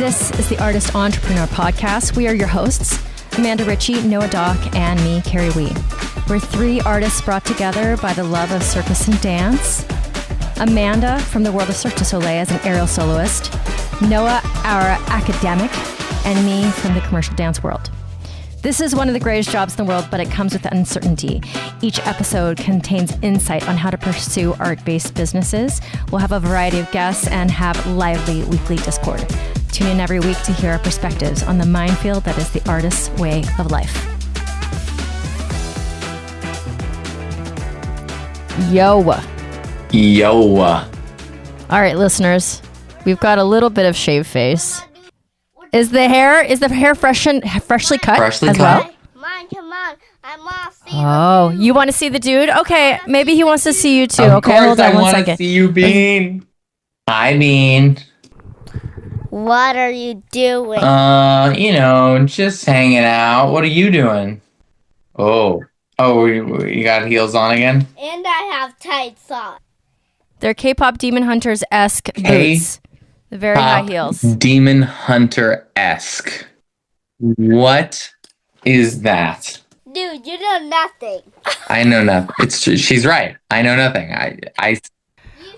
This is the Artist Entrepreneur Podcast. We are your hosts, Amanda Ritchie, Noah Dock, and me, Kerry Wee. We're three artists brought together by the love of circus and dance. Amanda from the world of Cirque du Soleil as an aerial soloist. Noah, our academic, and me from the commercial dance world. This is one of the greatest jobs in the world, but it comes with uncertainty. Each episode contains insight on how to pursue art-based businesses. We'll have a variety of guests and have lively weekly Discord. Tune in every week to hear our perspectives on the minefield that is the artist's way of life. Yo. All right, listeners, we've got a little bit of shave face. Is the hair freshly cut as well? Come on. I want to see Oh, you want to see the dude? Okay, maybe he wants to see you too. Of Okay, course hold on I one want second. to see you, Bean. Hi, Bean. What are you doing? Just hanging out. What are you doing? Oh, you got heels on again? And I have tights on. They're K-pop Demon Hunters-esque boots. The very high heels. Demon Hunter-esque. What is that? Dude, you know nothing. I know nothing. It's true. She's right. I know nothing. I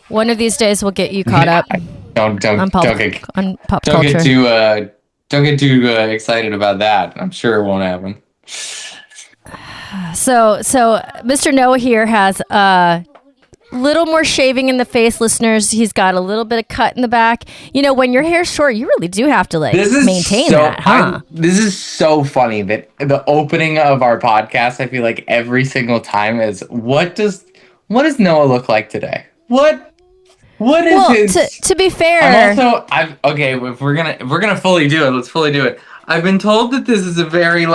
One of these days we'll get you caught up don't on pop culture. Don't get too excited about that. I'm sure it won't happen. So Mr. Noah here has a little more shaving in the face, listeners. He's got a little bit of cut in the back. You know, when your hair's short, you really do have to maintain that, huh? This is so funny that the opening of our podcast, I feel like every single time is what does Noah look like today? What is his? To be fair, if we're gonna fully do it, let's fully do it. I've been told that this is a very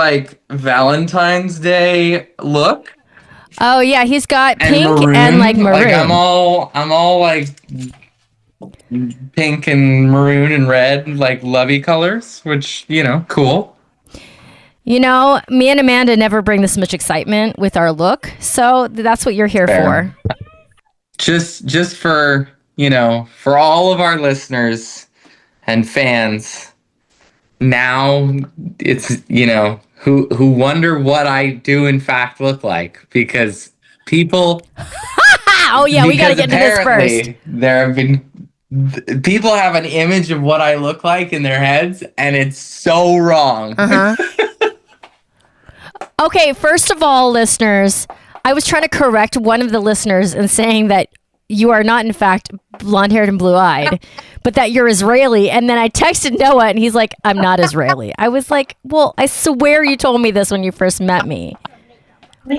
Valentine's Day look. Oh yeah, he's got pink maroon, and maroon. I'm all pink and maroon and red, lovey colors, which cool. You know, me and Amanda never bring this much excitement with our look, so that's what you're here for. Just for for all of our listeners and fans. Now it's who wonder what I do in fact look like, because people oh yeah, we gotta get to this first. There have been people have an image of what I look like in their heads, and it's so wrong. Okay, first of all, listeners, I was trying to correct one of the listeners in saying that you are not, in fact, blonde-haired and blue-eyed, but that you're Israeli. And then I texted Noah, and he's like, I'm not Israeli. I was like, well, I swear you told me this when you first met me.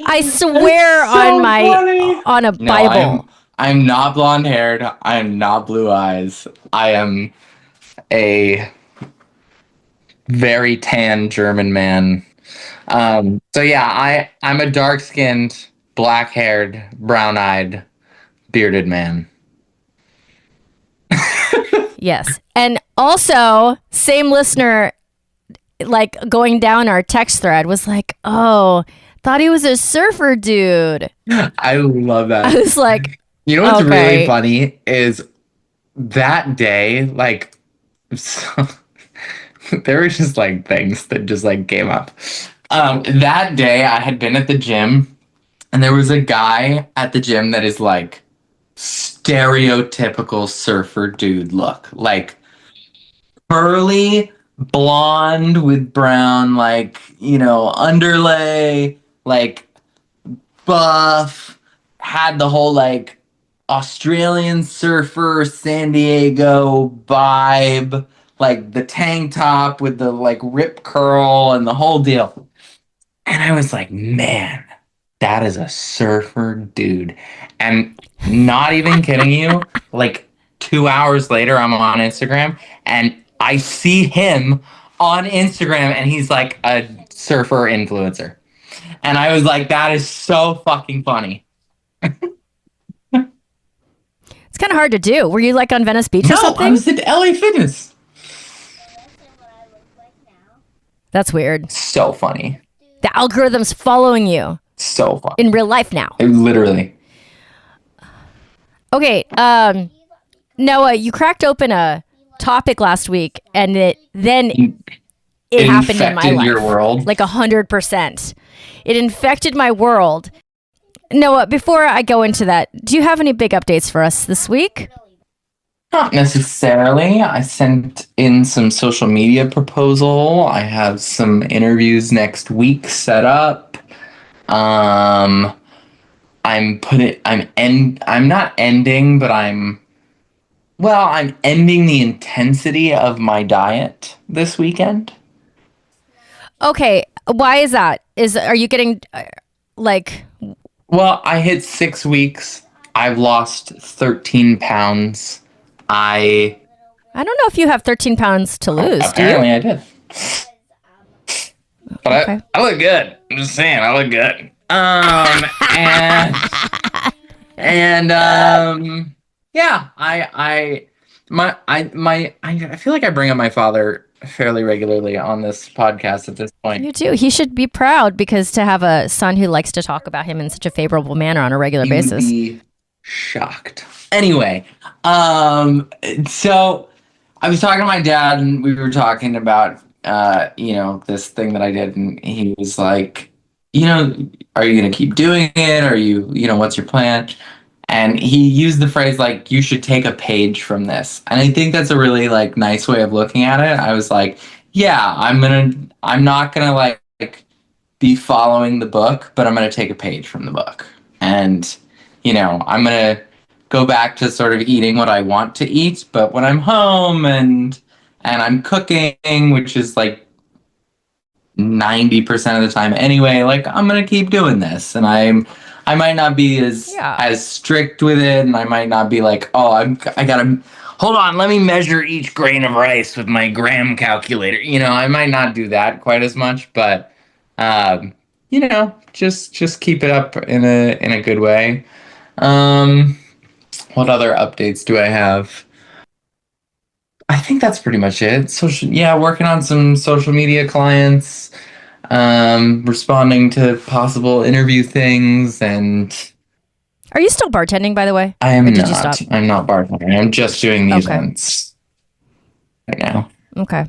I swear on a Bible. I'm not blonde-haired. I am not blue eyes. I am a very tan German man. I'm a dark-skinned, black-haired, brown-eyed, bearded man. Yes. And also, same listener, going down our text thread was like, oh, thought he was a surfer dude. I love that. I was like, you know what's really funny is that day, there were just things that just came up. That day I had been at the gym, and there was a guy at the gym that is stereotypical surfer dude look, curly blonde with brown underlay, buff, had the whole Australian surfer San Diego vibe, the tank top with the rip curl and the whole deal. And I was like, man, that is a surfer dude. And not even kidding you, 2 hours later, I'm on Instagram, and I see him on Instagram, and he's a surfer influencer. And I was like, that is so fucking funny. it's kind of hard to do. Were you on Venice Beach or something? No, I was at LA Fitness. That's weird. So funny. The algorithm's following you. So funny. In real life now. Literally. Okay, Noah, you cracked open a topic last week, and it happened in my infected life. your world. Like 100%. It infected my world. Noah, before I go into that, do you have any big updates for us this week? Not necessarily. I sent in some social media proposal. I have some interviews next week set up. I'm not ending, but I'm ending the intensity of my diet this weekend. Okay, why is that? Are you getting Well, I hit 6 weeks. I've lost 13 pounds. I don't know if you have 13 pounds to lose, apparently do you? I did. But Okay. I look good. I'm just saying, I look good. Yeah, I feel like I bring up my father fairly regularly on this podcast at this point. You do. He should be proud, because to have a son who likes to talk about him in such a favorable manner on a regular basis. Would be shocked. Anyway, so I was talking to my dad, and we were talking about this thing that I did, and he was like, are you gonna keep doing it? Are you, what's your plan? And he used the phrase like, you should take a page from this. And I think that's a really like nice way of looking at it. I was like, yeah, I'm not gonna like be following the book, but I'm gonna take a page from the book. And, I'm gonna go back to sort of eating what I want to eat, but when I'm home and I'm cooking, which is like 90% of the time anyway, like I'm gonna keep doing this, and I might not be as strict with it, and I might not be like, oh, I gotta hold on, let me measure each grain of rice with my gram calculator. I might not do that quite as much, but just keep it up in a good way. What other updates do I have? I think that's pretty much it. Working on some social media clients, responding to possible interview things, and Are you still bartending, by the way? I am or did not. You stop? I'm not bartending. I'm just doing these events right now. Okay.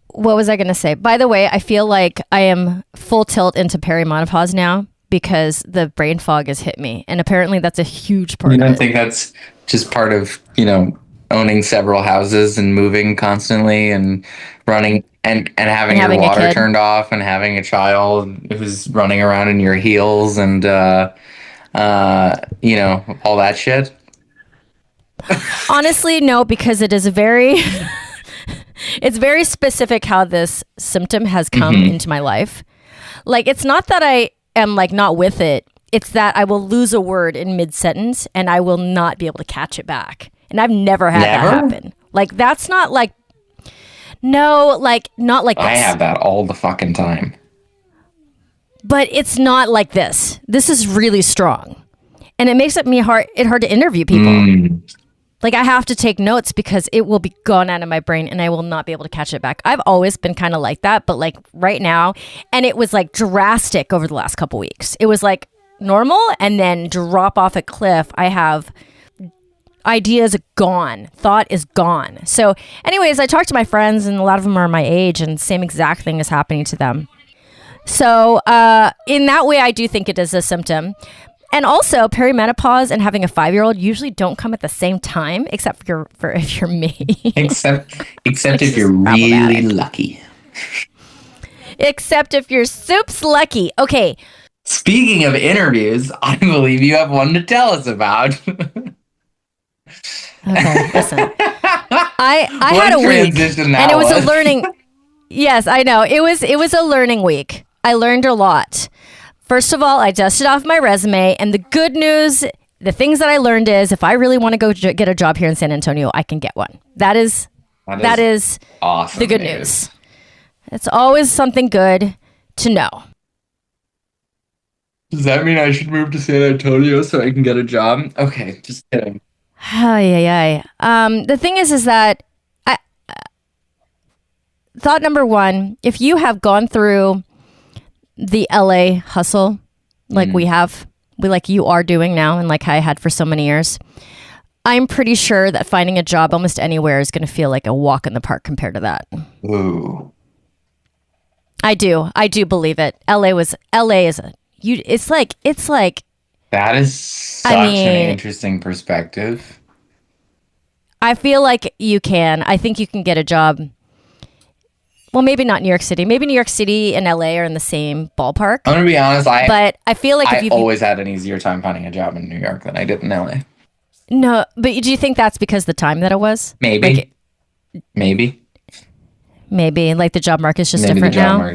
What was I going to say? By the way, I feel like I am full tilt into perimenopause now, because the brain fog has hit me, and apparently that's a huge part. You don't think that's just part of owning several houses and moving constantly and running and having your water turned off and having a child who's running around in your heels and all that shit? Honestly, no, because it is it's very specific how this symptom has come into my life. Like, it's not that I am like not with it. It's that I will lose a word in mid-sentence and I will not be able to catch it back. And I've never had that happen. Like, that's not like, no, like, not like this. I have that all the fucking time. But it's not like this. This is really strong. And it makes it hard to interview people. Like, I have to take notes because it will be gone out of my brain and I will not be able to catch it back. I've always been kind of like that, but like right now, and it was like drastic over the last couple weeks. It was like normal and then drop off a cliff. I have ideas gone. Thought is gone. So anyways, I talked to my friends, and a lot of them are my age, and same exact thing is happening to them. So in that way, I do think it is a symptom. And also, perimenopause and having a 5-year-old usually don't come at the same time, except for if you're me. except if you're really lucky. Except if you're soups lucky. Okay. Speaking of interviews, I believe you have one to tell us about. Okay, listen. I had a week, and it was a learning. Yes, I know. It was a learning week. I learned a lot. First of all, I dusted off my resume, and the good news, the things that I learned is, if I really want to go get a job here in San Antonio, I can get one. That is awesome. The good news. It's always something good to know. Does that mean I should move to San Antonio so I can get a job? Okay, just kidding. The thing is that thought number one, if you have gone through the LA hustle, like we like you are doing now, and like I had for so many years, I'm pretty sure that finding a job almost anywhere is going to feel like a walk in the park compared to that. Ooh. I do believe it. LA is it's like That is such an interesting perspective. I feel like you can. I think you can get a job. Well, maybe not New York City. Maybe New York City and LA are in the same ballpark. I'm gonna be honest. But I feel like I always had an easier time finding a job in New York than I did in LA. No, but do you think that's because the time that it was? Maybe. Maybe like the job market's just different now.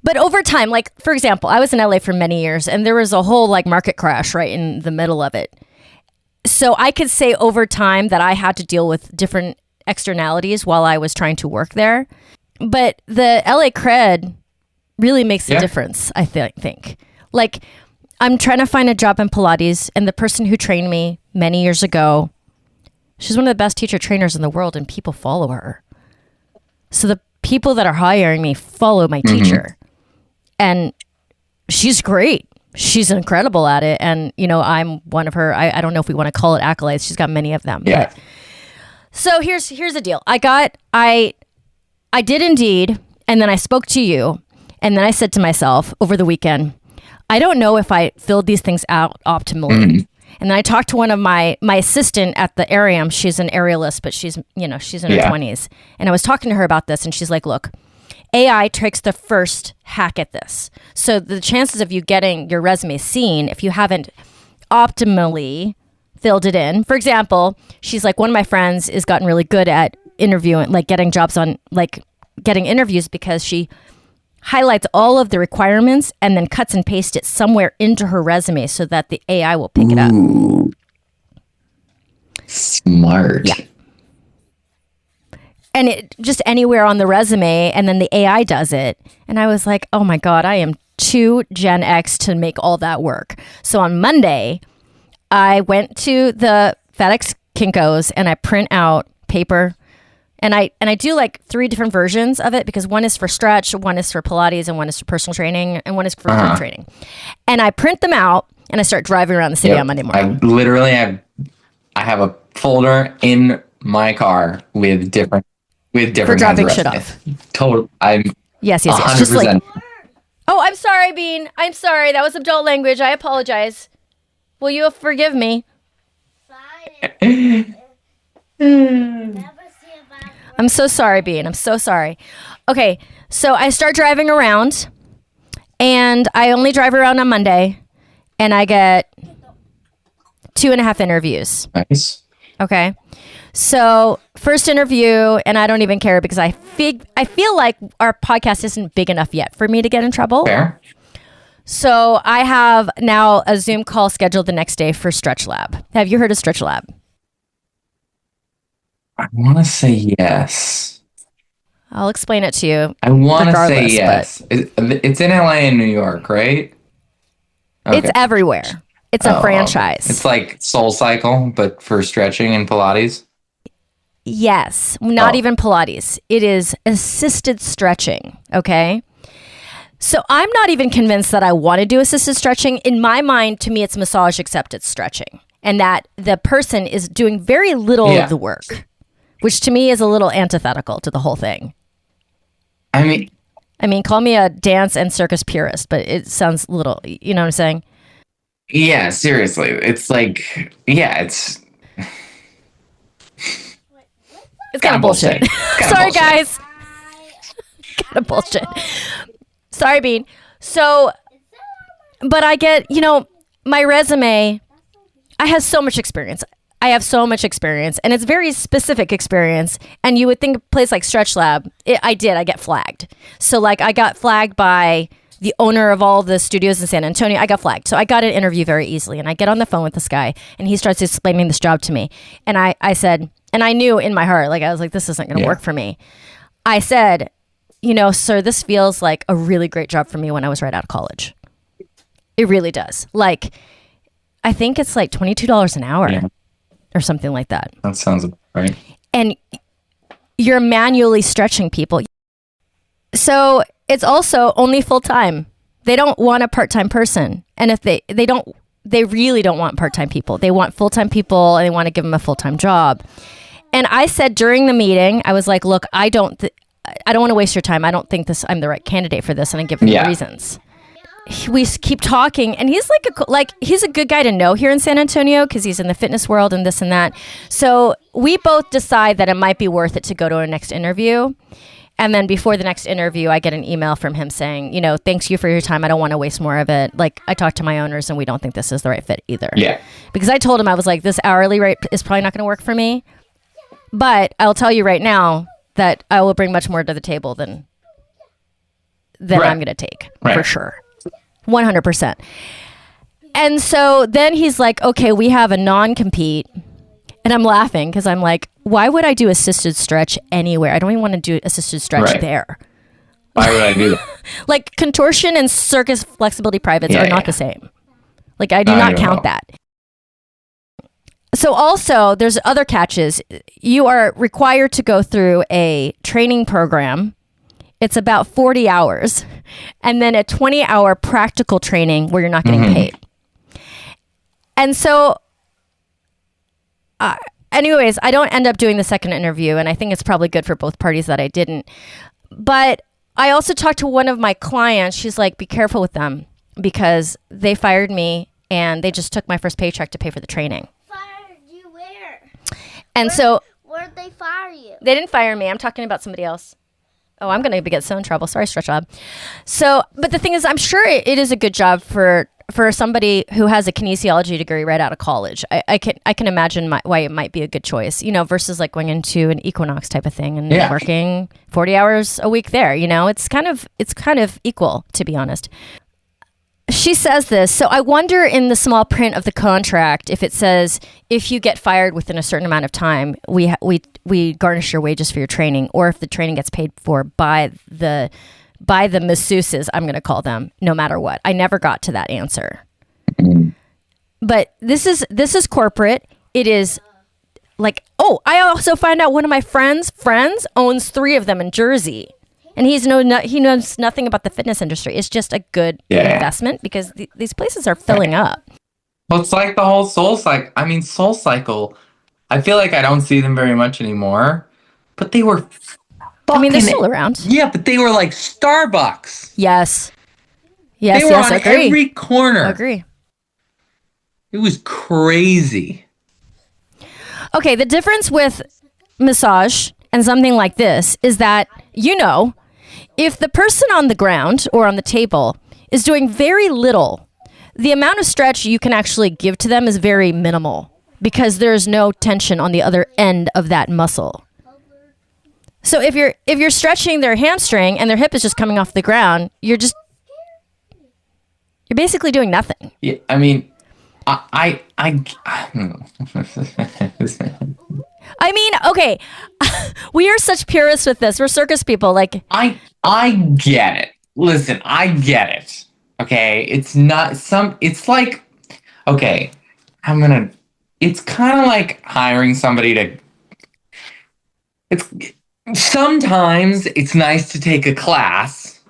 But over time, like for example, I was in LA for many years, and there was a whole like market crash right in the middle of it. So I could say over time that I had to deal with different externalities while I was trying to work there. But the LA cred really makes a difference, I think. Like, I'm trying to find a job in Pilates, and the person who trained me many years ago, she's one of the best teacher trainers in the world, and people follow her. So the people that are hiring me follow my teacher. And she's great. She's incredible at it. And, you know, I'm one of her, I don't know if we want to call it accolades. She's got many of them. Yeah. But, so here's the deal. I did Indeed, and then I spoke to you, and then I said to myself over the weekend, I don't know if I filled these things out optimally. And then I talked to one of my assistant at the Arium. She's an aerialist, but she's in her 20s. And I was talking to her about this, and she's like, look, AI takes the first hack at this. So the chances of you getting your resume seen, if you haven't optimally filled it in. For example, she's like, one of my friends has gotten really good at interviewing, like getting jobs on, like getting interviews, because she highlights all of the requirements and then cuts and pastes it somewhere into her resume so that the AI will pick it up. Smart. Yeah. And it just anywhere on the resume, and then the AI does it. And I was like, oh my God, I am too Gen X to make all that work. So on Monday, I went to the FedEx Kinko's and I print out paper, and I do like 3 different versions of it, because one is for stretch, one is for Pilates, and one is for personal training, and one is for group training. And I print them out and I start driving around the city on Monday morning. I have a folder in my car with different for dropping shit off. Yes. Just like, oh, I'm sorry, Bean. I'm sorry. That was adult language. I apologize. Will you forgive me? I'm so sorry, Bean. I'm so sorry. Okay, so I start driving around, and I only drive around on Monday, and I get 2.5 interviews. Nice. Okay. So first interview, and I don't even care, because I feel like our podcast isn't big enough yet for me to get in trouble. Fair. So I have now a Zoom call scheduled the next day for Stretch Lab. Have you heard of Stretch Lab? I want to say yes. I'll explain it to you. I want to say yes. It's in LA and New York, right? Okay. It's everywhere. It's a franchise. It's like Soul Cycle, but for stretching and Pilates? Yes. Not even Pilates. It is assisted stretching, okay? So I'm not even convinced that I want to do assisted stretching. In my mind, to me, it's massage except it's stretching. And that the person is doing very little of the work, which to me is a little antithetical to the whole thing. I mean, call me a dance and circus purist, but it sounds little, you know what I'm saying? Yeah, seriously. It's like, it's kind of bullshit. Sorry, guys. Kind of bullshit. Sorry, Bean. So, but I get, my resume, I have so much experience. And it's very specific experience. And you would think a place like Stretch Lab, I get flagged. So like I got flagged by the owner of all the studios in San Antonio. I got flagged. So I got an interview very easily. And I get on the phone with this guy, and he starts explaining this job to me. And I said, and I knew in my heart, like I was like, this isn't going to work for me. I said, sir, this feels like a really great job for me when I was right out of college. It really does. Like, I think it's like $22 an hour or something like that. That sounds about right. And you're manually stretching people. So it's also only full time. They don't want a part-time person. And if they don't they really don't want part-time people. They want full-time people, and they want to give them a full-time job. And I said during the meeting, I was like, look, I don't want to waste your time. I don't think I'm the right candidate for this. And I give him the reasons. We keep talking, and he's he's a good guy to know here in San Antonio because he's in the fitness world and this and that. So we both decide that it might be worth it to go to our next interview. And then before the next interview, I get an email from him saying, thanks you for your time. I don't want to waste more of it. Like, I talked to my owners and we don't think this is the right fit either. Yeah. Because I told him, I was like, this hourly rate is probably not going to work for me. But I'll tell you right now that I will bring much more to the table than I'm going to take, for sure. 100%. And so then he's like, okay, we have a non-compete. And I'm laughing because I'm like, why would I do assisted stretch anywhere? I don't even want to do assisted stretch there. Why would I do that? Like contortion and circus flexibility privates are not the same. Like I do not count that. So also there's other catches. You are required to go through a training program. It's about 40 hours and then a 20-hour practical training where you're not getting paid. And so anyways, I don't end up doing the second interview, and I think it's probably good for both parties that I didn't. But I also talked to one of my clients. She's like, be careful with them because they fired me and they just took my first paycheck to pay for the training. Fired you where? And Where'd they fire you? They didn't fire me. I'm talking about somebody else. Oh, I'm going to get so in trouble. Sorry, Stretch Lab. So, but the thing is, I'm sure it is a good job for somebody who has a kinesiology degree right out of college. I can imagine why it might be a good choice, versus like going into an Equinox type of thing and working 40 hours a week there. It's kind of equal, to be honest. She says this. So I wonder in the small print of the contract if it says if you get fired within a certain amount of time, we garnish your wages for your training, or if the training gets paid for by the masseuses, I'm going to call them, no matter what. I never got to that answer. But this is corporate. It is like, I also find out one of my friends owns 3 of them in Jersey. And he knows nothing about the fitness industry. It's just a good investment because these places are filling up. Well, it's like the whole Soul Cycle. I feel like I don't see them very much anymore, but they were they're still around. Yeah, but they were like Starbucks. Yes. They were on every corner. Agree. It was crazy. Okay, the difference with massage and something like this is that, if the person on the ground or on the table is doing very little, the amount of stretch you can actually give to them is very minimal because there's no tension on the other end of that muscle. So if you're stretching their hamstring and their hip is just coming off the ground, you're basically doing nothing. Yeah, I mean, I okay, we are such purists with this. We're circus people. Like I get it. Listen, I get it. Okay, it's like, okay, it's kind of like hiring somebody sometimes it's nice to take a class,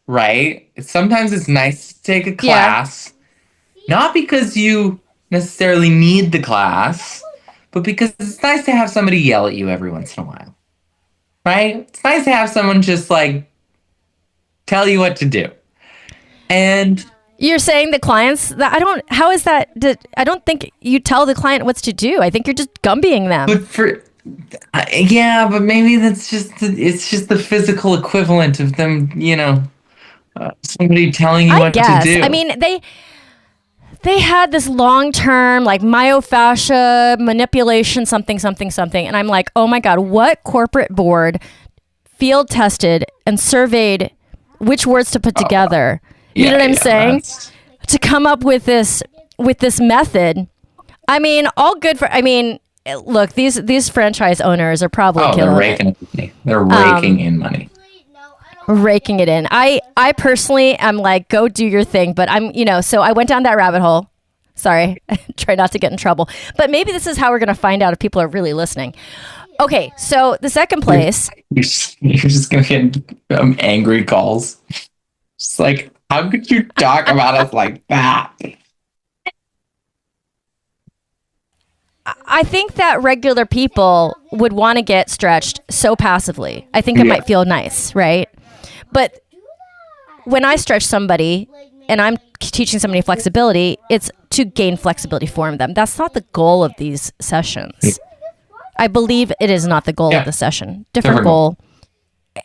right? Sometimes it's nice to take a class, not because you necessarily need the class, but because it's nice to have somebody yell at you every once in a while, right? It's nice to have someone just like tell you what to do. And you're saying the clients that I don't think you tell the client what to do. I think you're just gumbying them. But but maybe it's just the physical equivalent of them, somebody telling you what to do. I mean, they had this long-term like myofascia manipulation something, and I'm like, oh my God, what corporate board field tested and surveyed which words to put together? You know what I'm saying? To come up with this method. I mean, all good for. I mean, look, these franchise owners are probably killing it. They're raking in money. Raking it in. I personally am like, go do your thing, but so I went down that rabbit hole. Sorry, try not to get in trouble. But maybe this is how we're going to find out if people are really listening. Okay, so the second place. You're just going to get angry calls. It's like, how could you talk about us like that? I think that regular people would want to get stretched so passively. I think it might feel nice, right? But when I stretch somebody and I'm teaching somebody flexibility, it's to gain flexibility for them. That's not the goal of these sessions. I believe it is not the goal of the session. Different goal.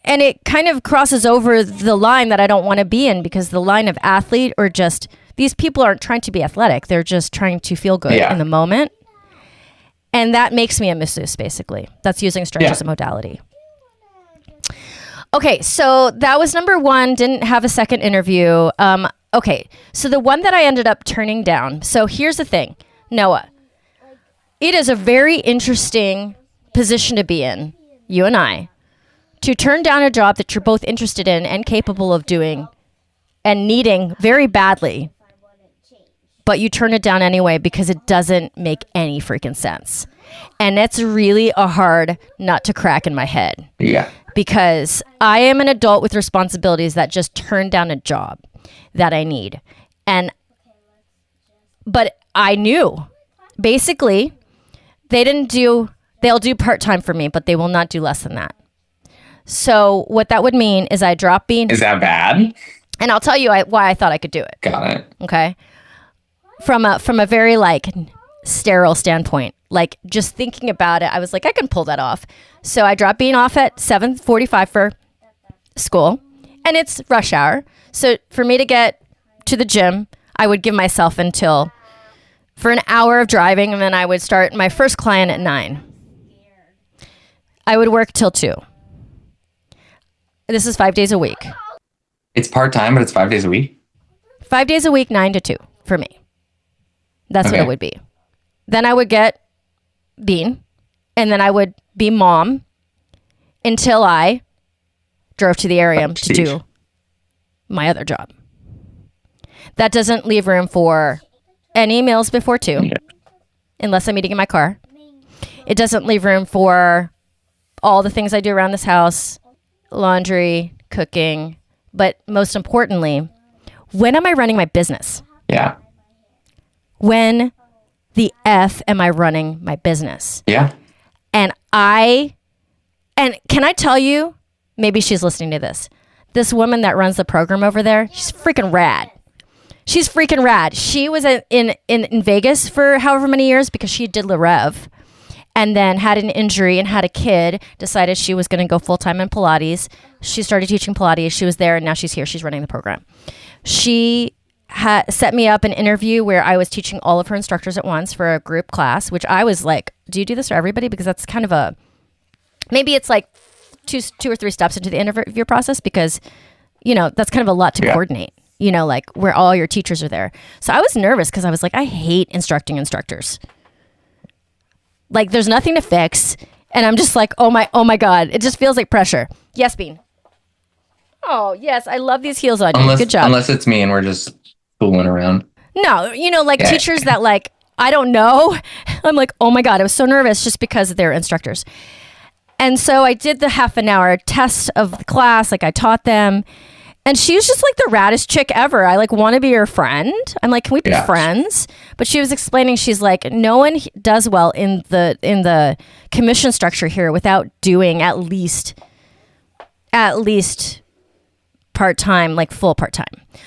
And it kind of crosses over the line that I don't want to be in, because the line of athlete, or just, these people aren't trying to be athletic. They're just trying to feel good in the moment. And that makes me a masseuse, basically. That's using stretch as a modality. Okay, so that was number one. Didn't have a second interview. Okay, so the one that I ended up turning down. So here's the thing, Noah. It is a very interesting position to be in, you and I, to turn down a job that you're both interested in and capable of doing and needing very badly, but you turn it down anyway because it doesn't make any freaking sense. And it's really a hard nut to crack in my head. Yeah. Because I am an adult with responsibilities that just turned down a job that I need. But I knew, basically, they'll do part-time for me, but they will not do less than that. So what that would mean is I drop being... Is that bad? And I'll tell you why I thought I could do it. Got it. Okay. From a very sterile standpoint, just thinking about it, I was like, I can pull that off. So I dropped being off at 7:45 for school, and it's rush hour. So for me to get to the gym, I would give myself for an hour of driving, and then I would start my first client at 9. I would work till 2. This is 5 days a week. It's part-time, but it's 5 days a week? 5 days a week, 9 to 2 for me. That's what it would be. Then I would get Bean, and then I would be mom until I drove to the area to do my other job. That doesn't leave room for any meals before 2, unless I'm eating in my car. It doesn't leave room for all the things I do around this house, laundry, cooking, but most importantly, when am I running my business? Yeah. When the F am I running my business? Yeah. And can I tell you, maybe she's listening to this. This woman that runs the program over there, she's freaking rad. She's freaking rad. She was in Vegas for however many years because she did Le Rev, and then had an injury and had a kid, decided she was going to go full-time in Pilates. She started teaching Pilates. She was there, and now she's here. She's running the program. She set me up an interview where I was teaching all of her instructors at once for a group class, which I was like, do you do this for everybody? Because that's kind of maybe it's like two or three steps into the interview process, because, that's kind of a lot to coordinate, where all your teachers are there. So I was nervous because I was like, I hate instructing instructors. There's nothing to fix. And I'm just like, oh my God, it just feels like pressure. Yes, Bean. Oh, yes. I love these heels on you. Good job. Unless it's me and we're just fooling around. No, teachers that I don't know. I'm like, oh my God, I was so nervous just because they're instructors. And so I did the half an hour test of the class. I taught them. And she was just the raddest chick ever. I want to be her friend. I'm like, can we be friends? But she was explaining, she's like, no one does well in the commission structure here without doing at least part-time, full part-time.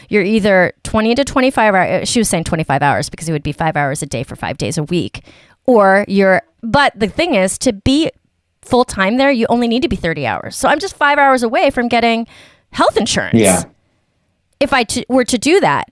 You're either 20 to 25 hours. She was saying 25 hours because it would be 5 hours a day for 5 days a week. But the thing is, to be full-time there, you only need to be 30 hours. So I'm just 5 hours away from getting health insurance. Yeah. If I were to do that.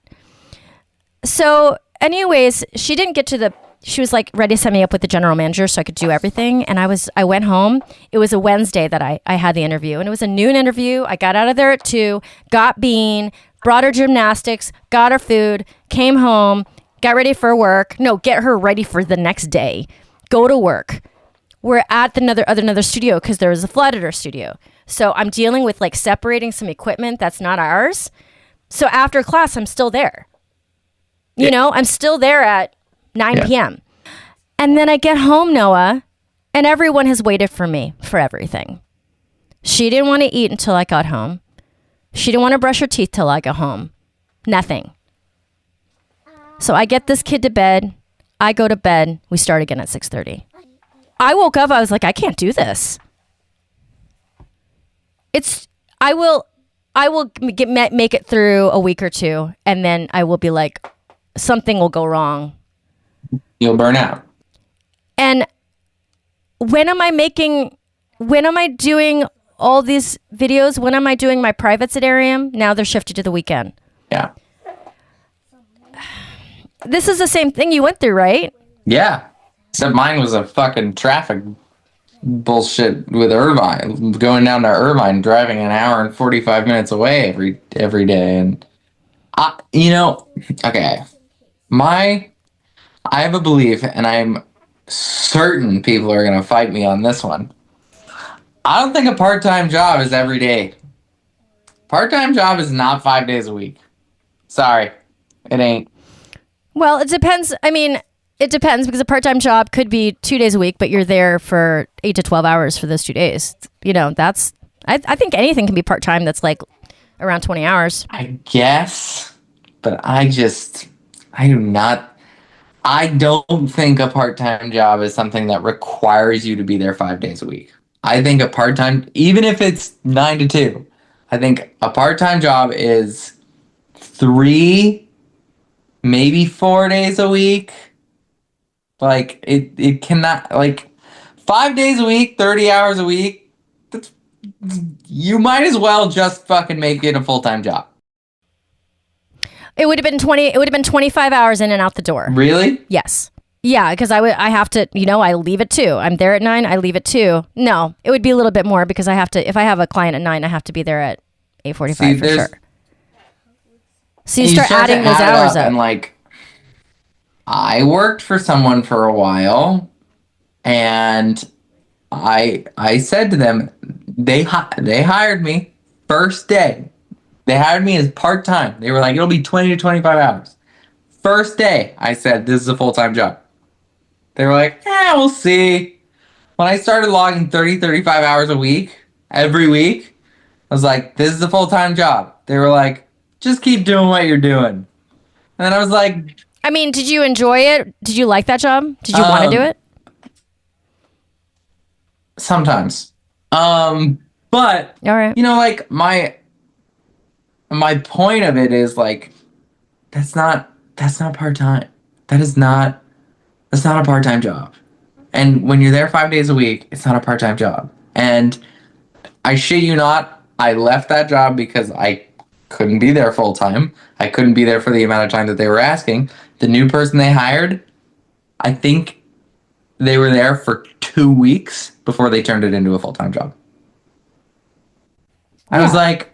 So anyways, she didn't get to she was ready to set me up with the general manager so I could do everything. And I went home. It was a Wednesday that I had the interview, and it was a noon interview. I got out of there at 2, got Bean, brought her gymnastics, got her food, came home, got ready for work. No, get her ready for the next day. Go to work. We're at another studio because there was a flood at our studio. So I'm dealing with separating some equipment that's not ours. So after class, I'm still there. I'm still there at 9 p.m. And then I get home, Noah, and everyone has waited for me for everything. She didn't want to eat until I got home. She didn't want to brush her teeth till I got home. Nothing. So I get this kid to bed. I go to bed. We start again at 6:30. I woke up. I was like, I can't do this. I will make it through a week or two, and then I will be like, something will go wrong. You'll burn out. And when am I doing all these videos? When am I doing my privates at Arium? Now they're shifted to the weekend. Yeah. This is the same thing you went through, right? Yeah. Except mine was a fucking traffic bullshit with Irvine. Going down to Irvine, driving an hour and 45 minutes away every day. And, okay. I have a belief, and I'm certain people are going to fight me on this one. I don't think a part-time job is every day. Part-time job is not 5 days a week. Sorry. It ain't. Well, it depends. I mean, it depends because a part-time job could be 2 days a week, but you're there for 8 to 12 hours for those 2 days. I think anything can be part-time that's like around 20 hours. I guess, but I don't think a part-time job is something that requires you to be there 5 days a week. I think a part-time, even if it's 9 to 2, I think a part-time job is 3, maybe 4 days a week. Like, it cannot, like, 5 days a week, 30 hours a week, you might as well just fucking make it a full-time job. It would have been 25 hours in and out the door. Really? Yes. Yeah, because I have to, I leave at 2. I'm there at 9, I leave at 2. No, it would be a little bit more because I have to, if I have a client at 9, I have to be there at 8:45 for sure. So you start adding those hours up. And like, I worked for someone for a while, and I said to them, they hired me first day. They hired me as part-time. They were like, it'll be 20 to 25 hours. First day, I said, this is a full-time job. They were like, we'll see. When I started logging 30, 35 hours a week, every week, I was like, this is a full-time job. They were like, just keep doing what you're doing. And then I was like... I mean, did you enjoy it? Did you like that job? Did you want to do it? Sometimes. But, all right. Like, my point of it is, like, that's not part-time. That's not a part-time job. And when you're there 5 days a week, it's not a part-time job. And I shit you not, I left that job because I couldn't be there full-time. I couldn't be there for the amount of time that they were asking. The new person they hired, I think they were there for 2 weeks before they turned it into a full-time job. I was like,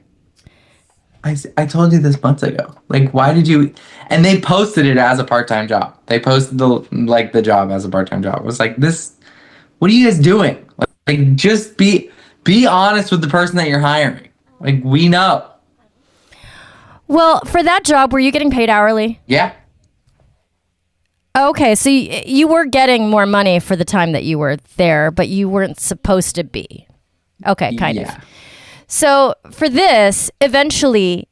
I told you this months ago. Like, why did you... And they posted it as a part-time job. They posted the job as a part-time job. I was like, what are you guys doing? Like, just be honest with the person that you're hiring. Like, we know. Well, for that job, were you getting paid hourly? Yeah. Okay, so you were getting more money for the time that you were there, but you weren't supposed to be. Okay, kind of. So for this, eventually,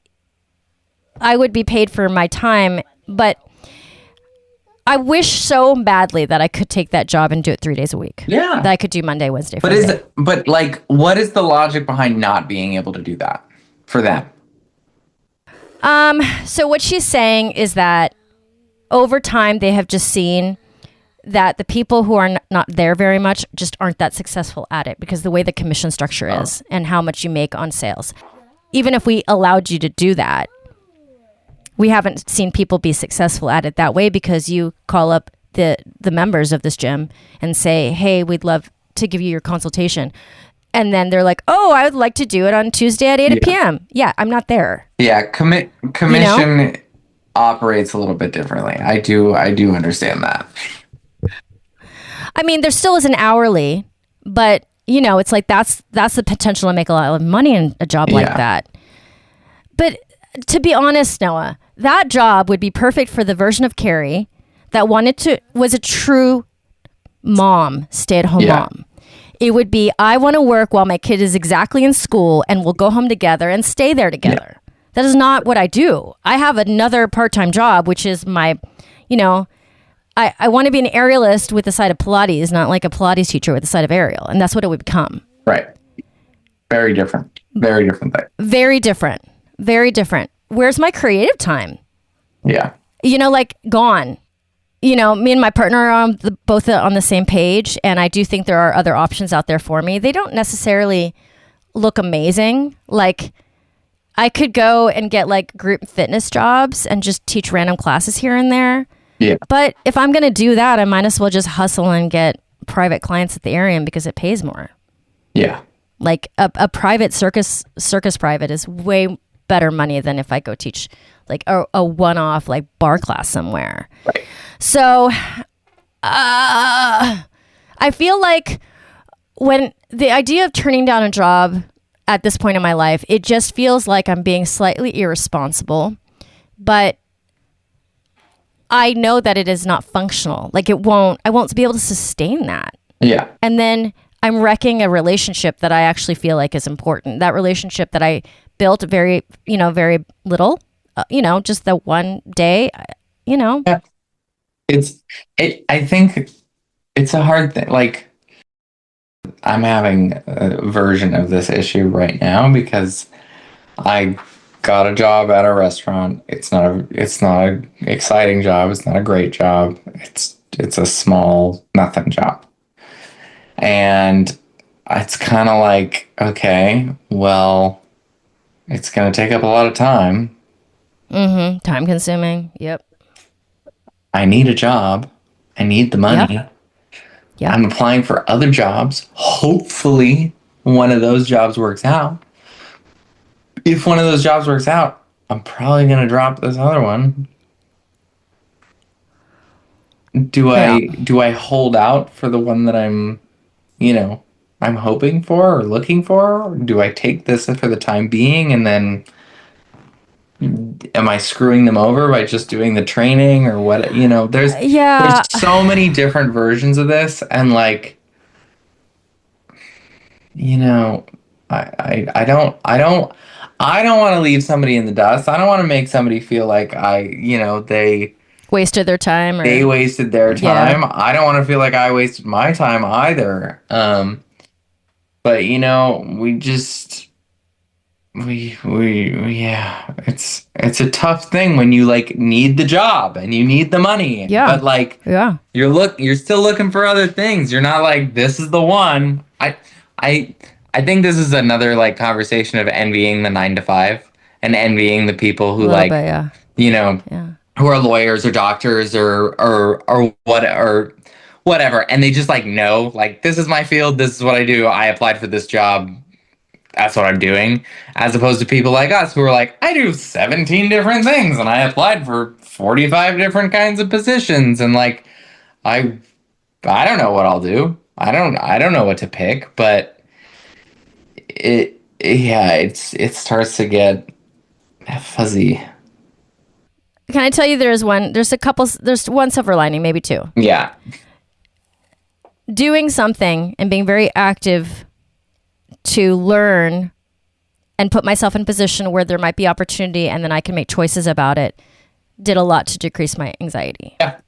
I would be paid for my time, but I wish so badly that I could take that job and do it 3 days a week. Yeah. That I could do Monday, Wednesday, Friday. But what is the logic behind not being able to do that for them? So what she's saying is that over time, they have just seen that the people who are not there very much just aren't that successful at it because the way the commission structure is and how much you make on sales. Even if we allowed you to do that, we haven't seen people be successful at it that way because you call up the members of this gym and say, hey, we'd love to give you your consultation. And then they're like, oh, I would like to do it on Tuesday at 8 p.m. Yeah, I'm not there. Yeah, commission operates a little bit differently. I do understand that. I mean, there still is an hourly, but it's like that's the potential to make a lot of money in a job like that. But to be honest, Noah, that job would be perfect for the version of Kerry that was a true mom, stay-at-home mom. It would be, I want to work while my kid is exactly in school and we'll go home together and stay there together. Yeah. That is not what I do. I have another part-time job, which is my, I want to be an aerialist with the side of Pilates, not like a Pilates teacher with the side of aerial. And that's what it would become. Right. Very different. Very different thing. Very different. Very different. Where's my creative time? Yeah. You know, like gone. You know, me and my partner are both on the same page. And I do think there are other options out there for me. They don't necessarily look amazing. Like I could go and get like group fitness jobs and just teach random classes here and there. Yeah. But if I'm going to do that, I might as well just hustle and get private clients at the Arium because it pays more. Yeah. Like a private circus private is way better money than if I go teach like a one-off like bar class somewhere. Right. So I feel like when the idea of turning down a job at this point in my life, it just feels like I'm being slightly irresponsible, but I know that it is not functional. Like I won't be able to sustain that. Yeah. And then I'm wrecking a relationship that I actually feel like is important. That relationship that I built very little, just the one day, Yeah. I think it's a hard thing. Like I'm having a version of this issue right now because I got a job at a restaurant. It's not an exciting job. It's not a great job. It's a small nothing job. And it's kind of like, okay, well, it's going to take up a lot of time. Mm-hmm. Time consuming. Yep. I need a job. I need the money. Yep. I'm applying for other jobs. Hopefully one of those jobs works out. If one of those jobs works out, I'm probably going to drop this other one. Do I hold out for the one that I'm hoping for or looking for? Or do I take this for the time being and then am I screwing them over by just doing the training or what? There's so many different versions of this, and like, I don't want to leave somebody in the dust. I don't want to make somebody feel like they wasted their time. They wasted their time. Yeah. I don't want to feel like I wasted my time either. But it's a tough thing when you like need the job and you need the money. Yeah. But like, yeah, you're still looking for other things. You're not like, this is the one. I think this is another like conversation of envying the 9-to-5 and envying the people who like, who are lawyers or doctors or whatever. And they just like know, like, this is my field. This is what I do. I applied for this job. That's what I'm doing. As opposed to people like us who are like, I do 17 different things and I applied for 45 different kinds of positions. And like, I don't know what I'll do. I don't know what to pick, but it starts to get fuzzy. Can I tell you there's one silver lining, maybe two. Yeah. Doing something and being very active to learn and put myself in a position where there might be opportunity and then I can make choices about it did a lot to decrease my anxiety. Yeah.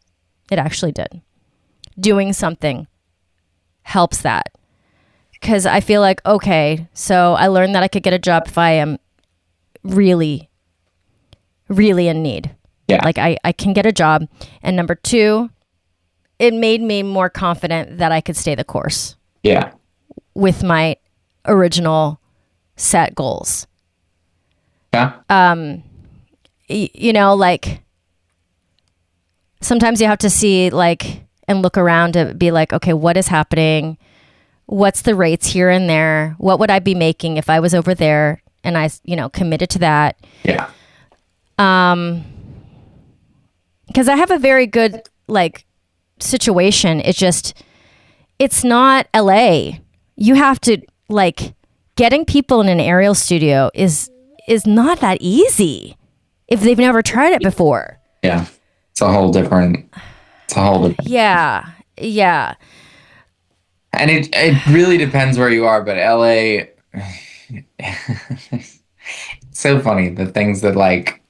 It actually did. Doing something helps that. Because I feel like, okay, so I learned that I could get a job if I am really, really in need. Yeah. Like I can get a job. And number two, it made me more confident that I could stay the course. Yeah. With my original set goals. Yeah. Like sometimes you have to see like and look around to be like, okay, what is happening? What's the rates here and there? What would I be making if I was over there and I, committed to that? Yeah. Because I have a very good like situation. It's not LA. You have to like getting people in an aerial studio is not that easy if they've never tried it before. Yeah. It's a whole different. Yeah. Yeah. And it really depends where you are, but LA, it's so funny. The things that like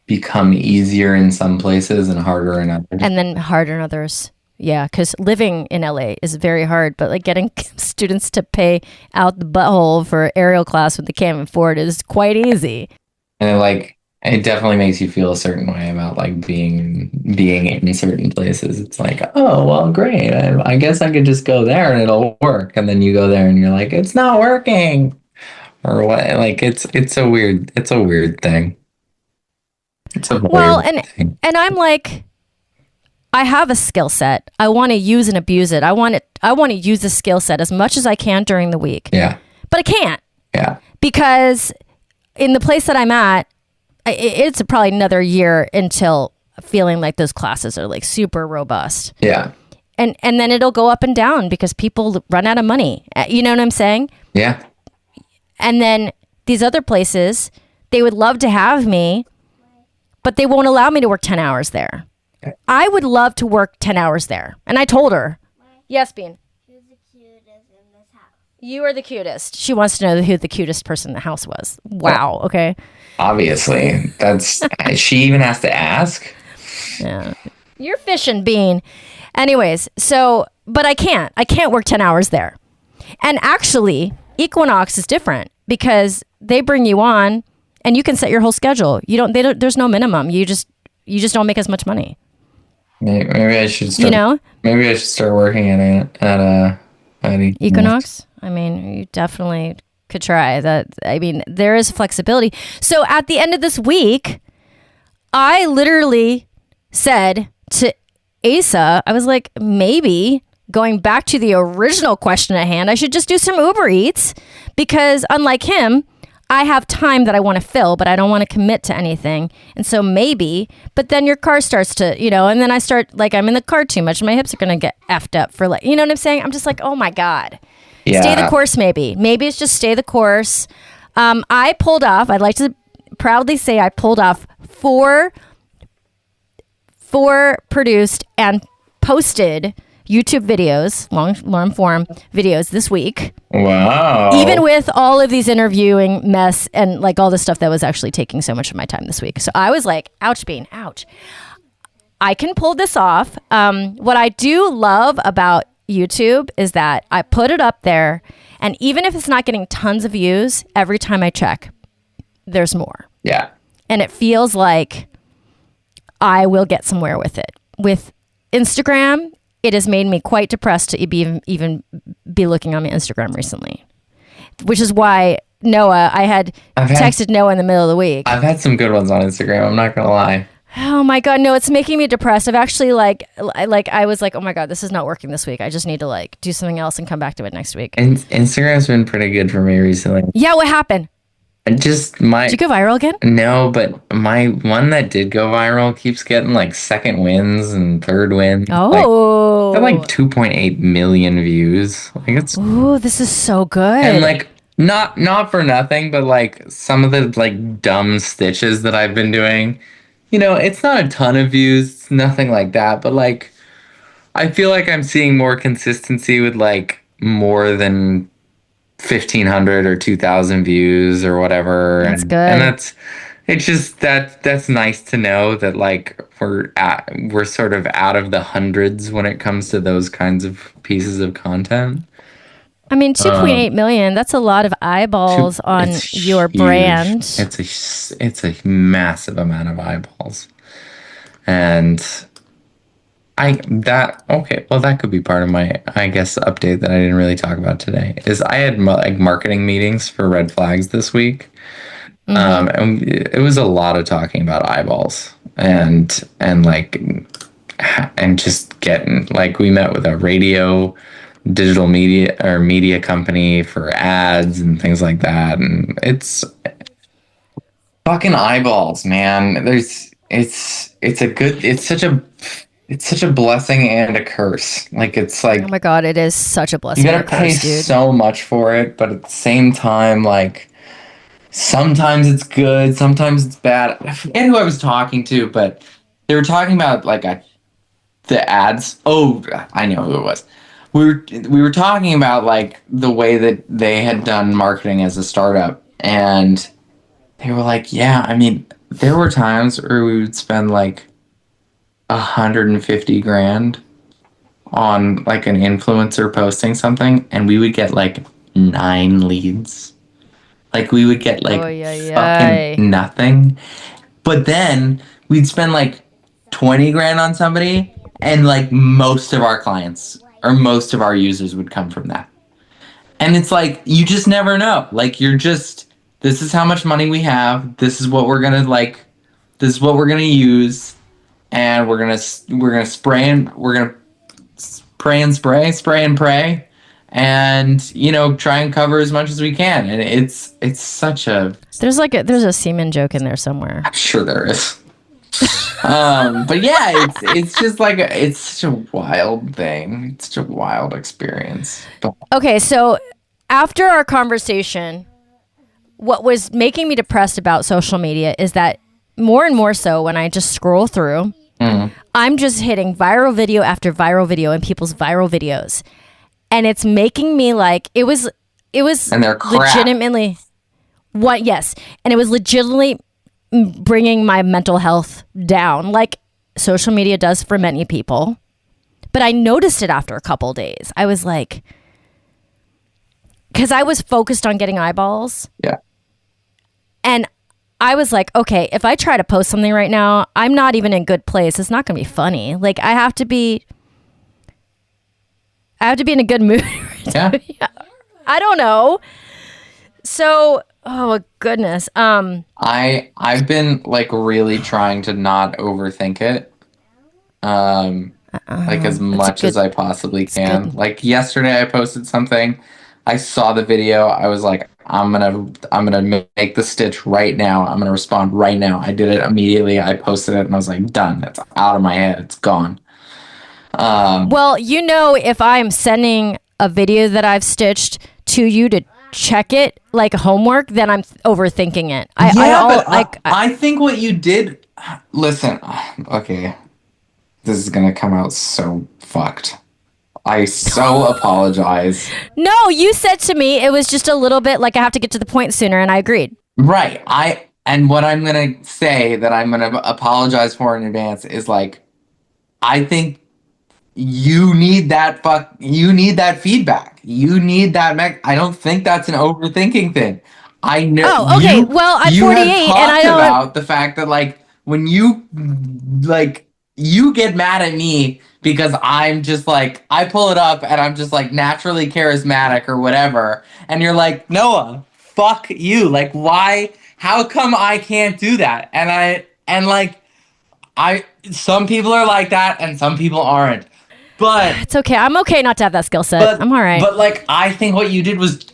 become easier in some places and harder in others. And then harder in others. Yeah, because living in LA is very hard, but like getting students to pay out the butthole for aerial class when they can't afford is quite easy. And it definitely makes you feel a certain way about like being in certain places. It's like, oh well, great. I guess I could just go there and it'll work. And then you go there and you're like, it's not working, or what? Like it's a weird thing. It's a Well, weird thing. and I'm like, I have a skill set. I want to use and abuse it. I want to use the skill set as much as I can during the week. Yeah. But I can't. Yeah. Because in the place that I'm at, it's probably another year until feeling like those classes are like super robust. Yeah. And then it'll go up and down because people run out of money. You know what I'm saying? Yeah. And then these other places, they would love to have me, but they won't allow me to work 10 hours there. I would love to work 10 hours there. And I told her, yes, Bean. Who's the cutest in this house? You are the cutest. She wants to know who the cutest person in the house was. Wow. Okay. Obviously. That's she even has to ask. Yeah. You're fishing, Bean. Anyways, but I can't work 10 hours there. And actually, Equinox is different because they bring you on and you can set your whole schedule. There's no minimum. You just don't make as much money. Maybe I should start. Maybe I should start working at Equinox. I mean, you definitely could try that. I mean, there is flexibility. So at the end of this week, I literally said to Asa, I was like, maybe going back to the original question at hand, I should just do some Uber Eats because unlike him, I have time that I want to fill, but I don't want to commit to anything. And so maybe, but then your car starts to, and then I start like, I'm in the car too much. My hips are going to get effed up for like, you know what I'm saying? I'm just like, oh my God. Yeah. Stay the course, maybe. Maybe it's just stay the course. I pulled off, I'd like to proudly say I pulled off four produced and posted YouTube videos, long form videos this week. Wow. Even with all of these interviewing mess and like all the stuff that was actually taking so much of my time this week. So I was like, ouch, Bean, ouch. I can pull this off. What I do love about YouTube is that I put it up there and even if it's not getting tons of views, every time I check, there's more. Yeah. And it feels like I will get somewhere with it. With Instagram, it has made me quite depressed to even be looking on my Instagram recently, which is why Noah, I had texted Noah in the middle of the week. I've had some good ones on Instagram. I'm not going to lie. Oh my God, no, it's making me depressed. I've actually I was like, oh my God, this is not working this week. I just need to like do something else and come back to it next week. And Instagram's been pretty good for me recently. Yeah, what happened? Did you go viral again? No, but my one that did go viral keeps getting like second wins and third wins. Oh, like 2.8 million views. Like it's. Ooh, this is so good. And like not for nothing, but like some of the like dumb stitches that I've been doing, it's not a ton of views, it's nothing like that, but like I feel like I'm seeing more consistency with like more than 1,500 or 2,000 views or whatever. That's good. And it's just that's nice to know that like we're sort of out of the hundreds when it comes to those kinds of pieces of content. I mean, 2.8 million, that's a lot of eyeballs on your brand. It's a massive amount of eyeballs. And that could be part of my, I guess, update that I didn't really talk about today is I had like marketing meetings for Red Flags this week. Mm-hmm. And it was a lot of talking about eyeballs and just getting, like, we met with a digital media company for ads and things like that. And it's fucking eyeballs, man. It's such a blessing and a curse. Like, it's like, oh my God, it is such a blessing. You gotta pay so much for it, but at the same time, like, sometimes it's good, sometimes it's bad. I forget who I was talking to, but they were talking about like the ads. Oh, I know who it was. We were talking about like the way that they had done marketing as a startup, and they were like, yeah, I mean, there were times where we would spend like 150 grand on like an influencer posting something, and we would get like 9 leads. Like we would get like Oh, yeah, fucking yeah. nothing. But then we'd spend like 20 grand on somebody, and like most of our clients or most of our users would come from that. And it's like you just never know. Like you're just, this is how much money we have. This is what we're gonna like. This is what we're gonna use, and we're gonna spray and pray, and try and cover as much as we can. And it's such a, There's a semen joke in there somewhere. I'm sure there is. But yeah, it's just like it's such a wild thing. It's such a wild experience. But Okay, so after our conversation, what was making me depressed about social media is that more and more so when I just scroll through, I'm just hitting viral video after viral video in people's viral videos. And it's making me like it was and they're crap. legitimately what yes, and it was legitimately bringing my mental health down like social media does for many people. But I noticed it after a couple days. I was like, because I was focused on getting eyeballs. Yeah. And I was like, okay, if I try to post something right now, I'm not even in a good place. It's not going to be funny. Like I have to be in a good mood. Yeah. I don't know. So, oh goodness. I've been like really trying to not overthink it. Like as much as I possibly can. good. Like yesterday I posted something. I saw the video. I was like, I'm gonna make the stitch right now. I'm gonna respond right now. I did it immediately. I posted it and I was like, done. It's out of my head. It's gone. Well, if I'm sending a video that I've stitched to you to check it like homework, then I'm overthinking it. I think what you did. Listen, okay, this is gonna come out so fucked. I so apologize. No, you said to me it was just a little bit like I have to get to the point sooner, and I agreed. Right. And what I'm gonna say that I'm gonna apologize for in advance is like, I think you need that feedback. You need that I don't think that's an overthinking thing. I know. Oh, okay. Well, I'm 48 and I don't about the fact that like when you get mad at me because I'm just like, I pull it up and I'm just like naturally charismatic or whatever, and you're like, Noah, fuck you. Like, why? How come I can't do that? Some people are like that and some people aren't. But it's okay. I'm okay not to have that skill set. I'm all right. But like, I think what you did was,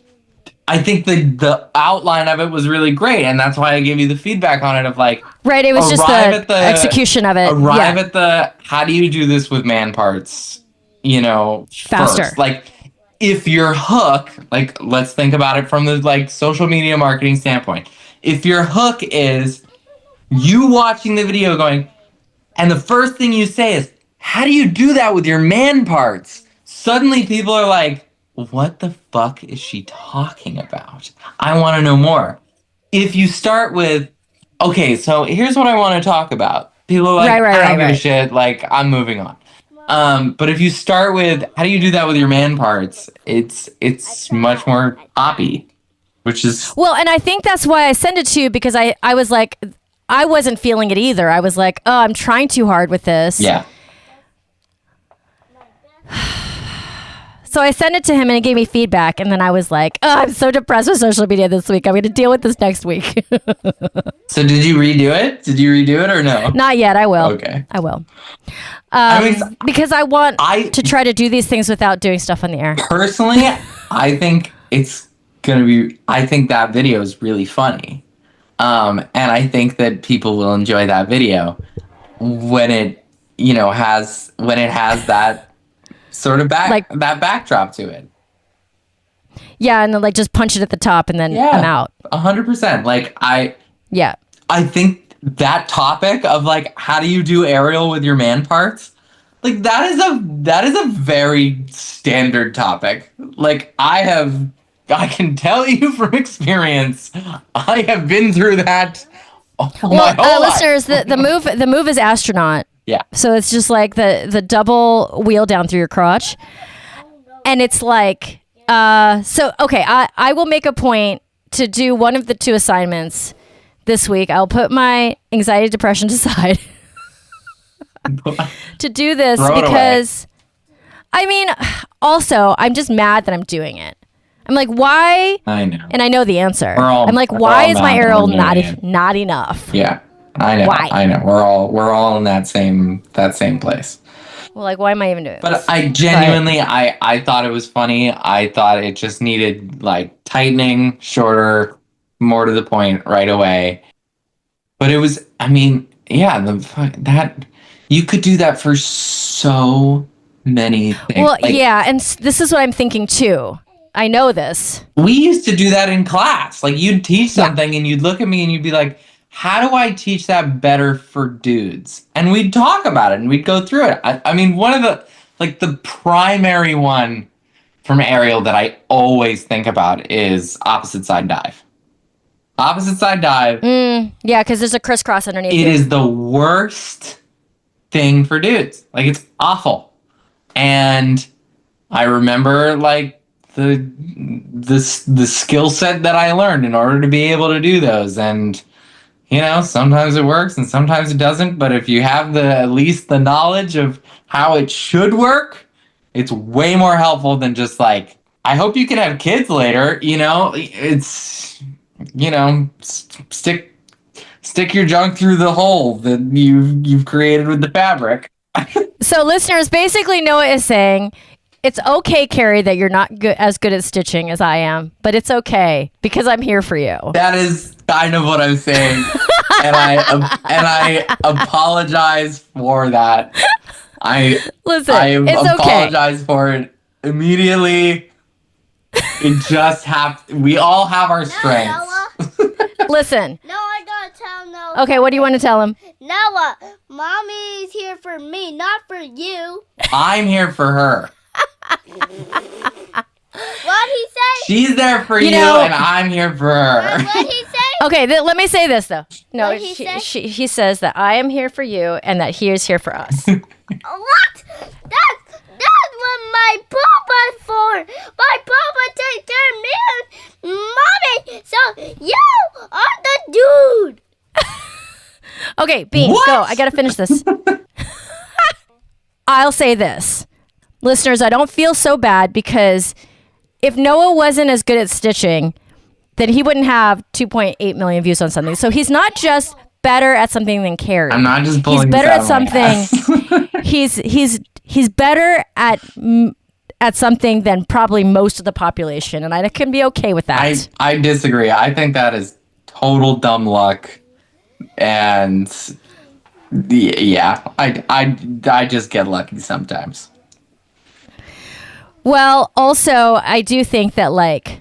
I think the outline of it was really great, and that's why I gave you the feedback on it of like, right. It was just the execution of it. Arrive at the, how do you do this with man parts? Faster. First. Like, if your hook, like, let's think about it from the like social media marketing standpoint. If your hook is you watching the video going, and the first thing you say is, how do you do that with your man parts? Suddenly people are like, what the fuck is she talking about? I want to know more. If you start with, okay, so here's what I want to talk about. People are like, I don't give a shit. Like, I'm moving on. But if you start with, how do you do that with your man parts? It's much more poppy, which is... Well, and I think that's why I sent it to you, because I was like, I wasn't feeling it either. I was like, oh, I'm trying too hard with this. Yeah. So I sent it to him and he gave me feedback, and then I was like, oh, I'm so depressed with social media this week. I'm going to deal with this next week. So did you redo it? Did you redo it or no? Not yet. I will. Okay. I will. Because I want to try to do these things without doing stuff on the air. Personally, I think it's going to be, I think that video is really funny. And I think that people will enjoy that video when it, has that sort of that backdrop to it. Yeah, and then like just punch it at the top and then I'm out. 100%. Like I think that topic of like, how do you do aerial with your man parts? Like that is a very standard topic. Like I have I can tell you from experience, I have been through that my whole life. Listeners, the move is astronaut. Yeah. So it's just like the double wheel down through your crotch. And it's like, I will make a point to do one of the 2 assignments this week. I'll put my anxiety, depression aside to do this because, I mean, also, I'm just mad that I'm doing it. I'm like, why? I know. And I know the answer. I'm like, why is my arrow not enough? Yeah, I know. Why? I know. We're all in that same place. Well, like, why am I even doing this? But I genuinely, I thought it was funny. I thought it just needed like tightening, shorter, more to the point right away. But it was, I mean, yeah, that you could do that for so many things. Well, yeah, and this is what I'm thinking too. I know this. We used to do that in class. Like you'd teach something and you'd look at me and you'd be like, how do I teach that better for dudes? And we'd talk about it and we'd go through it. I mean, one of the primary one from aerial that I always think about is opposite side dive. Opposite side dive. Yeah, because there's a crisscross underneath. It is the worst thing for dudes. Like it's awful. And I remember like the skill set that I learned in order to be able to do those. And you know, sometimes it works and sometimes it doesn't. But if you have at least the knowledge of how it should work, it's way more helpful than just like, I hope you can have kids later. You know, it's, you know, stick your junk through the hole that you've created with the fabric. So listeners, basically Noah is saying, it's okay, Kerry, that you're not as good at stitching as I am, but it's okay because I'm here for you. That is kind of what I'm saying, and I apologize for that. I apologize for it immediately. It just we all have our strengths. Listen. No, I gotta tell Noah. Okay, what do you want to tell him? Noah, Mommy's here for me, not for you. I'm here for her. What'd he say? She's there for you, and I'm here for her. What'd he say? Okay, let me say this though. No, What'd he say? he says that I am here for you and that he is here for us. What? That's what my poopa's for. My poopa takes care of me and Mommy. So you are the dude. Okay, Bean, What? go. I gotta finish this. I'll say this. Listeners, I don't feel so bad because if Noah wasn't as good at stitching, then he wouldn't have 2.8 million views on something. So he's not just better at something than Kerry. I'm not just pulling He's better this out at of my something. he's better at something than probably most of the population, and I can be okay with that. I disagree. I think that is total dumb luck, and yeah, I just get lucky sometimes. Well, also, I do think that, like,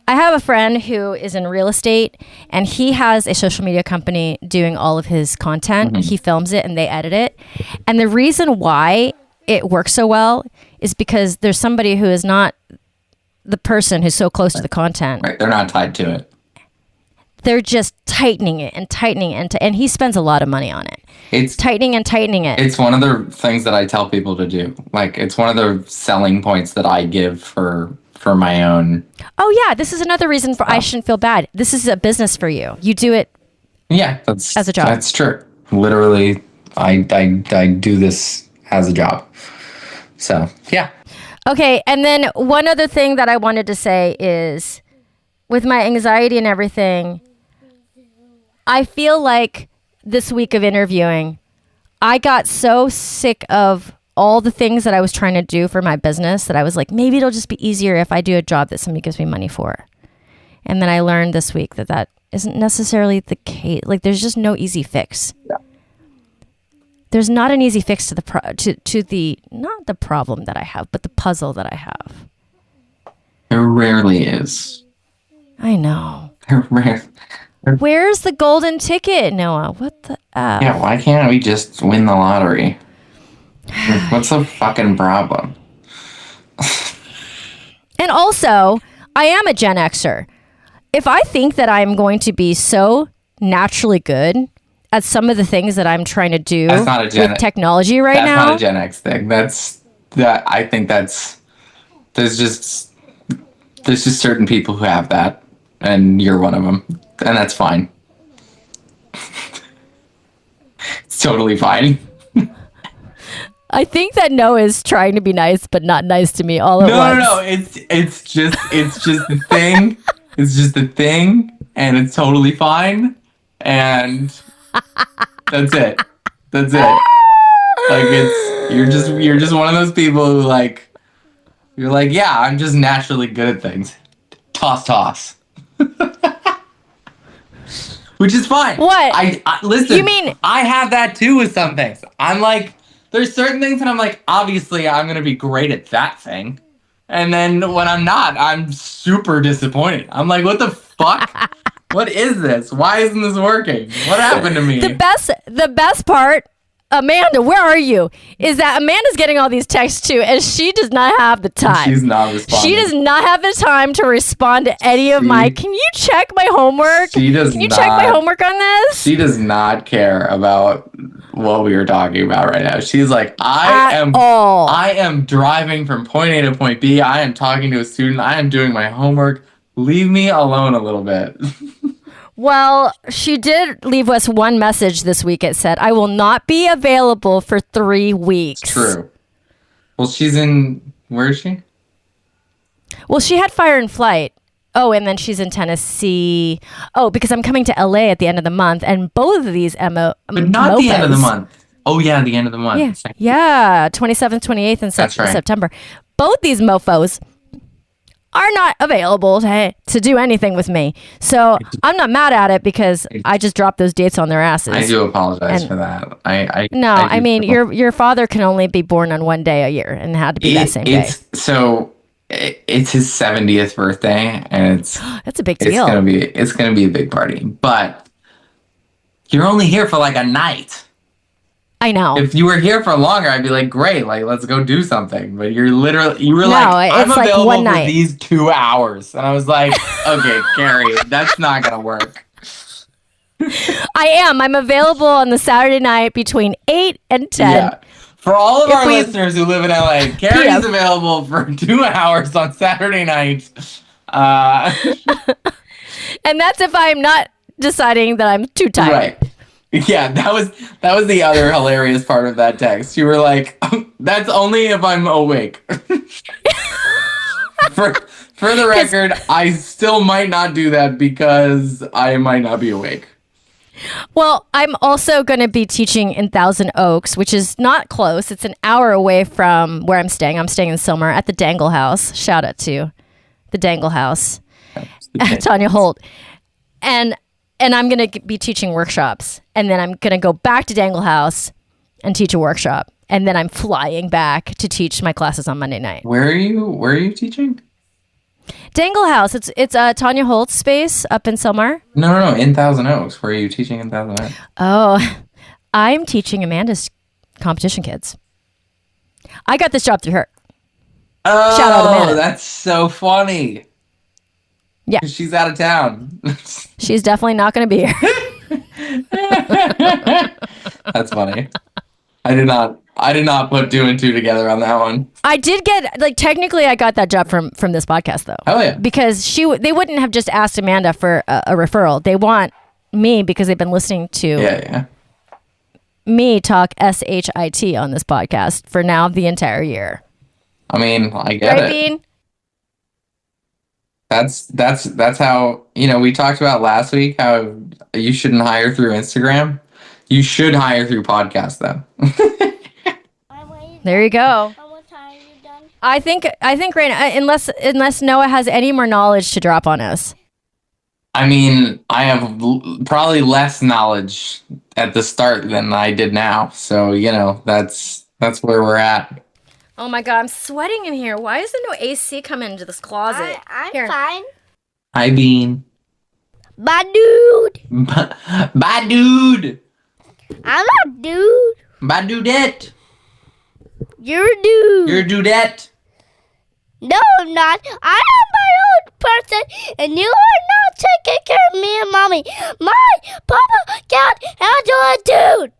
I have a friend who is in real estate, and he has a social media company doing all of his content. Mm-hmm. He films it, and they edit it. And the reason why it works so well is because there's somebody who is not the person who's so close to the content. Right, they're not tied to it. They're just tightening it and tightening it, and he spends a lot of money on it. It's tightening and tightening it. It's one of the things that I tell people to do. Like, it's one of the selling points that I give for my own. Oh yeah, this is another reason for I shouldn't feel bad. This is a business for you. You do it. Yeah, as a job. That's true. Literally, I do this as a job. So yeah. Okay, and then one other thing that I wanted to say is, with my anxiety and everything, I feel like this week of interviewing, I got so sick of all the things that I was trying to do for my business that I was like, maybe it'll just be easier if I do a job that somebody gives me money for. And then I learned this week that isn't necessarily the case. Like, there's just no easy fix. Yeah. There's not an easy fix to the not the problem that I have, but the puzzle that I have. There rarely is. I know. Rare. Where's the golden ticket, Noah? What the F? Yeah, why can't we just win the lottery? What's the fucking problem? And also, I am a Gen Xer. If I think that I'm going to be so naturally good at some of the things that I'm trying to do with technology right now. That's not a Gen X thing. I think there's just certain people who have that, and you're one of them, and that's fine. It's totally fine. I think that Noah is trying to be nice, but not nice to me all at once. No. It's just the thing. It's just a thing, and it's totally fine. And that's it. That's it. Like you're just one of those people who like you're like, yeah, I'm just naturally good at things. Toss. Which is fine. What? I listen. You mean I have that too with some things. I'm like, there's certain things that I'm like, obviously I'm gonna be great at that thing. And then when I'm not, I'm super disappointed. I'm like, what the fuck? What is this? Why isn't this working? What happened to me? The best part, Amanda, where are you? Is that Amanda's getting all these texts too, and she does not have the time. She's not responding. She does not have the time to respond to any of my. Can you check my homework? She does. Can you check my homework on this? She does not care about what we were talking about right now. She's like, I am driving from point A to point B. I am talking to a student. I am doing my homework. Leave me alone a little bit. Well, she did leave us one message this week. It said, I will not be available for 3 weeks. It's true. Well, where is she? Well, she had Fire and Flight. Oh, and then she's in Tennessee. Oh, because I'm coming to LA at the end of the month, and both of these But not the end of the month. Oh, yeah, the end of the month. Yeah, 27th, 28th, and September. Both these mofos are not available to do anything with me. So I'm not mad at it because I just dropped those dates on their asses. I do apologize for that. I mean, your father can only be born on one day a year, and it had to be that same day. So it's his 70th birthday, and that's a big deal. It's gonna be a big party, but you're only here for like a night. I know. If you were here for longer, I'd be like, great, like let's go do something. But you were like, I'm available for these 2 hours, and I was like, okay, Kerry, that's not gonna work. I'm available on the Saturday night between 8 and 10. Yeah. For all of our listeners who live in LA, Kerry's available for 2 hours on Saturday night. And that's if I'm not deciding that I'm too tired. Right. Yeah, that was the other hilarious part of that text. You were like, that's only if I'm awake. For the record, I still might not do that because I might not be awake. Well, I'm also going to be teaching in Thousand Oaks, which is not close. It's an hour away from where I'm staying. I'm staying in Silmer at the Dangle House. Shout out to the Dangle House. Tanya Holt. And I'm going to be teaching workshops. And then I'm going to go back to Dangle House and teach a workshop. And then I'm flying back to teach my classes on Monday night. Where are you teaching? Dangle House. It's Tanya Holt's space up in Silmar. No. In Thousand Oaks. Where are you teaching in Thousand Oaks? Oh, I'm teaching Amanda's competition kids. I got this job through her. Oh, shout out Amanda. That's so funny. Yeah. She's out of town. She's definitely not going to be here. That's funny. I did not put 2 and 2 together on that one. I did get, technically I got that job from this podcast though. Oh yeah. Because they wouldn't have just asked Amanda for a referral. They want me because they've been listening to me talk SHIT on this podcast for now the entire year. I mean, I get it. Bean? That's how, we talked about last week how you shouldn't hire through Instagram. You should hire through podcast though. There you go. I think right now, unless Noah has any more knowledge to drop on us. I mean, I have probably less knowledge at the start than I did now. So, that's where we're at. Oh my God, I'm sweating in here. Why is there no AC coming into this closet? I'm fine. Hi, Bean. Bye, dude. Bye, dude. I'm a dude. Bye, dudette. You're a dude. You're a dudette. No, I'm not. I have my dude person, and you are not taking care of me and mommy. My papa can't handle a dude.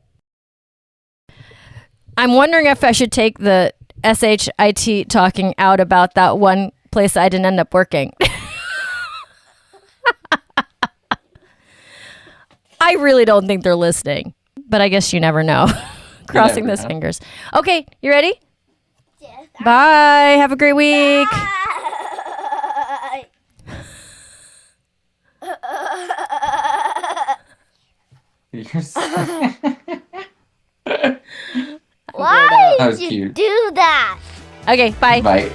I'm wondering if I should take the SHIT talking out about that one place I didn't end up working. I really don't think they're listening, but I guess you never know. Crossing those fingers. Okay, you ready? Yes. Bye. Have a great week. Why That was did you cute. do that? Okay, bye. Bye.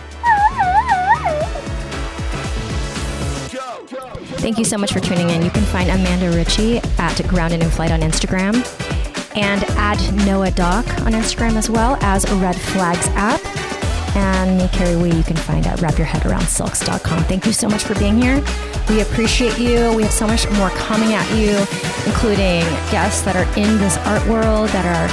Thank you so much for tuning in. You can find Amanda Ritchie at Grounded in Flight on Instagram and at Noah Doc on Instagram, as well as Red Flags app. And me, Kerry Wee, you can find at wrapyourheadaroundsilks.com. Thank you so much for being here. We appreciate you. We have so much more coming at you, including guests that are in this art world, that are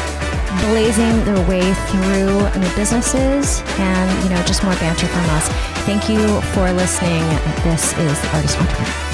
blazing their way through new businesses, and just more banter from us. Thank you for listening. This is The Artist Entrepreneur.